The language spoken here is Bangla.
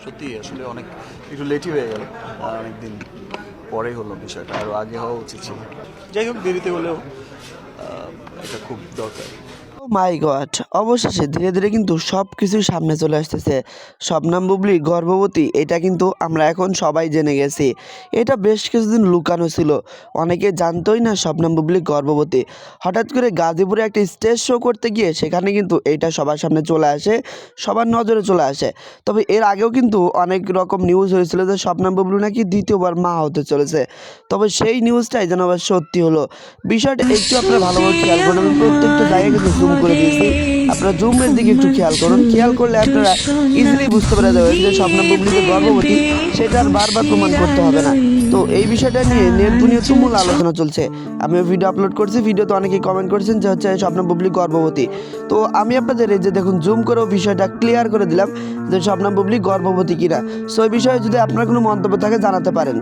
সত্যি আসলে অনেক একটু লেটই হয়ে গেল, অনেকদিন পরে হলো বিষয়টা, আরও আগে হওয়া উচিত ছিল। যাই হোক, দেরিতে হলেও এটা খুব দরকার। ও মাই গড, অবশেষে ধীরে ধীরে কিন্তু সব কিছুই সামনে চলে আসতেছে। শবনম বুবলি গর্ভবতী, এটা কিন্তু আমরা এখন সবাই জেনে গেছি। এটা বেশ কিছুদিন লুকানো ছিল, অনেকে জানতোই না শবনম বুবলি গর্ভবতী। হঠাৎ করে গাজীপুরে একটা স্টেজ শো করতে গিয়ে সেখানে কিন্তু এটা সবার সামনে চলে আসে, সবার নজরে চলে আসে। তবে এর আগেও কিন্তু অনেক রকম নিউজ হয়েছিল যে শবনম বুবলি নাকি দ্বিতীয়বার মা হতে চলেছে। তবে সেই নিউজটাই যেন আবার সত্যি হলো। বিষয়টা একটু আপনারা ভালোভাবে খেয়াল করুন, আমি প্রত্যেকটা জায়গায় কিন্তু জুম করে দিয়েছি। আপনারা জুমের দিকে একটু খেয়াল করুন, খেয়াল করলে আপনারা ইজিলি বুঝতে পেরে যাবেন যে শবনম বুবলি যে গর্ভবতী সেটা আর বারবার প্রমাণ করতে হবে না। তো এই বিষয়টা নিয়ে নেট দুনিয়া তুমুল আলোচনা চলছে। আমিও ভিডিও আপলোড করছি, ভিডিওতে অনেকেই কমেন্ট করছেন যে হচ্ছে শবনম বুবলি গর্ভবতী। তো আমি আপনাদের এই যে দেখুন জুম করেও বিষয়টা ক্লিয়ার করে দিলাম যে শবনম বুবলি গর্ভবতী কিনা। সো এই বিষয়ে যদি আপনার কোনো মন্তব্য থাকে জানাতে পারেন।